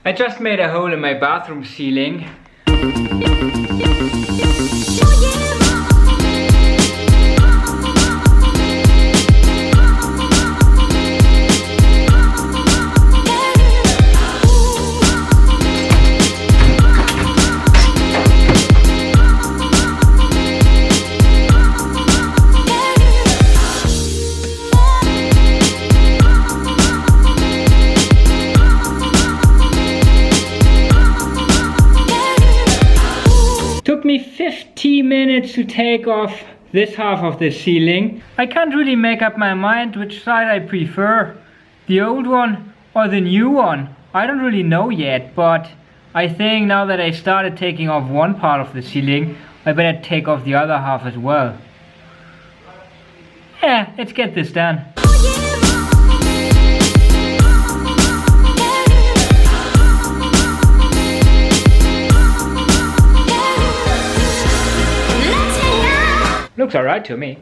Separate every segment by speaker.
Speaker 1: I just made a hole in my bathroom ceiling. Took me 50 minutes to take off this half of the ceiling. I can't really make up my mind which side I prefer, the old one or the new one. I don't really know yet, but I think now that I started taking off one part of the ceiling, I better take off the other half as well. Yeah, let's get this done. Looks alright to me.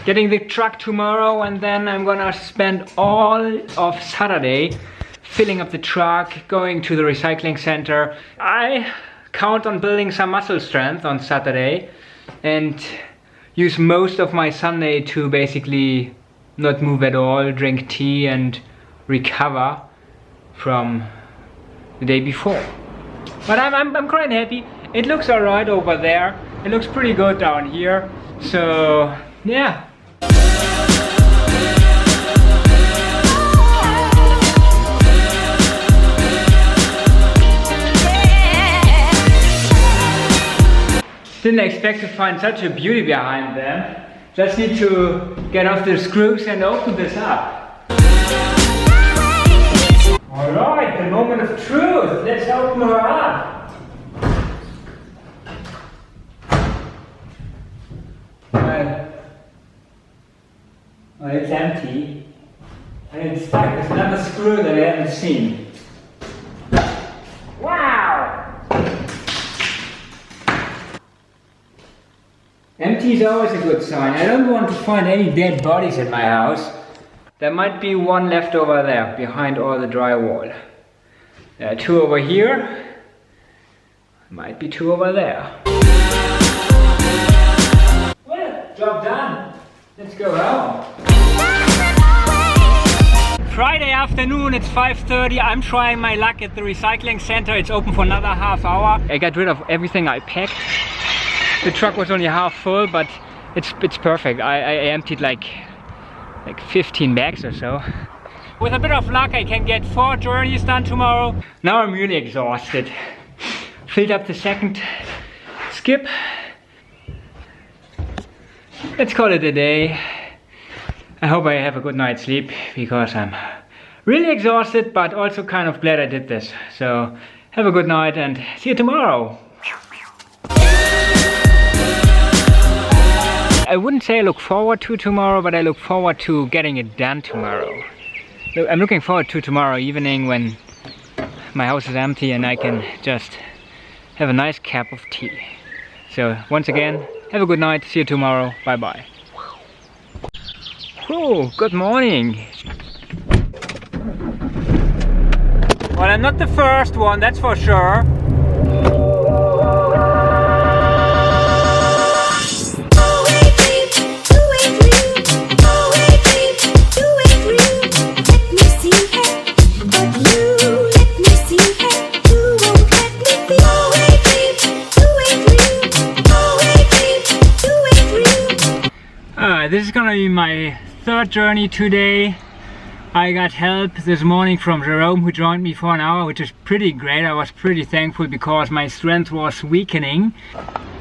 Speaker 1: Getting the truck tomorrow, and then I'm gonna spend all of Saturday filling up the truck, going to the recycling center. I count on building some muscle strength on Saturday and use most of my Sunday to basically not move at all, drink tea and recover from the day before. But I'm quite happy. It looks alright over there. It looks pretty good down here. So yeah. Didn't expect to find such a beauty behind them. Just need to get off the screws and open this up. Alright, the moment of truth. Let's open her up. Well, it's empty. And it's stuck. There's another screw that I haven't seen. Wow! Empty is always a good sign. I don't want to find any dead bodies in my house. There might be one left over there, behind all the drywall. There are two over here. Might be two over there. Well, job done. Let's go home. Friday afternoon, it's 5:30. I'm trying my luck at the recycling center. It's open for another half hour. I got rid of everything I packed. The truck was only half full, but it's perfect. I emptied like 15 bags or so. With a bit of luck, I can get 4 journeys done tomorrow. Now I'm really exhausted. Filled up the second skip. Let's call it a day. I hope I have a good night's sleep, because I'm really exhausted, but also kind of glad I did this. So have a good night and see you tomorrow. I wouldn't say I look forward to tomorrow, but I look forward to getting it done tomorrow. I'm looking forward to tomorrow evening when my house is empty and I can just have a nice cup of tea. So once again, have a good night, see you tomorrow, bye bye. Oh, good morning. Well, I'm not the first one, that's for sure. This is gonna be my third journey today. I got help this morning from Jerome, who joined me for an hour, which is pretty great. I was pretty thankful because my strength was weakening.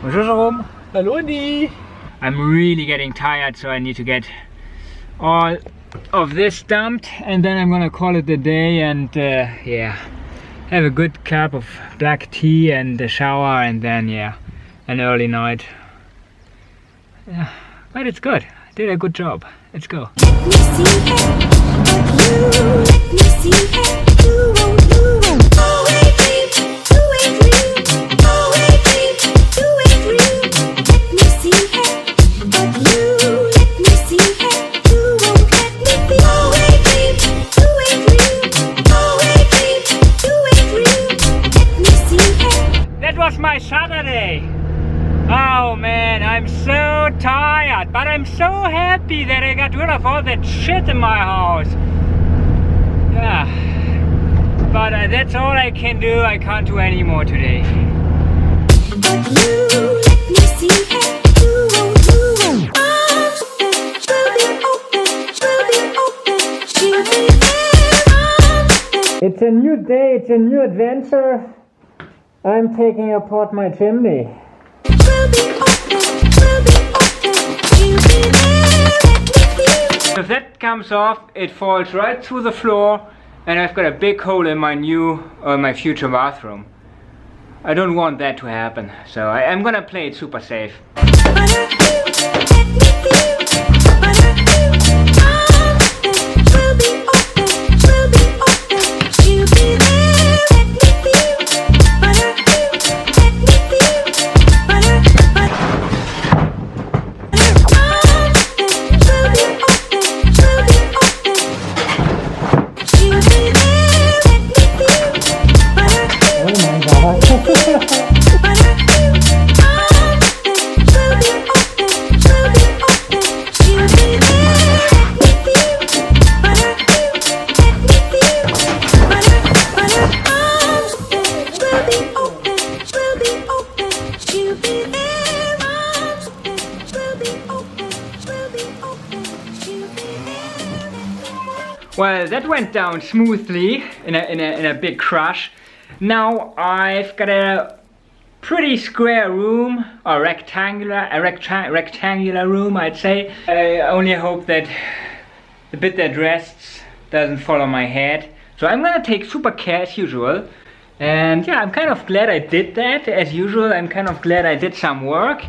Speaker 1: Bonjour Jerome. Hello Andy. I'm really getting tired, so I need to get all of this dumped and then I'm gonna call it a day and yeah, have a good cup of black tea and a shower and then yeah, an early night. Yeah, but it's good. I did a good job. Let's go. Let me see was my Saturday. Oh man, I'm so tired, but I'm so happy that I got rid of all that shit in my house. Yeah, but that's all I can do. I can't do any more today. It's a new day, it's a new adventure. I'm taking apart my chimney. If that comes off, it falls right through the floor and I've got a big hole in my future bathroom. I don't want that to happen, so I'm gonna play it super safe. Well, that went down smoothly in a big crush. Now I've got a pretty square room, or rectangular room, I'd say. I only hope that the bit that rests doesn't fall on my head. So I'm gonna take super care as usual. And yeah, I'm kind of glad I did that. As usual, I'm kind of glad I did some work.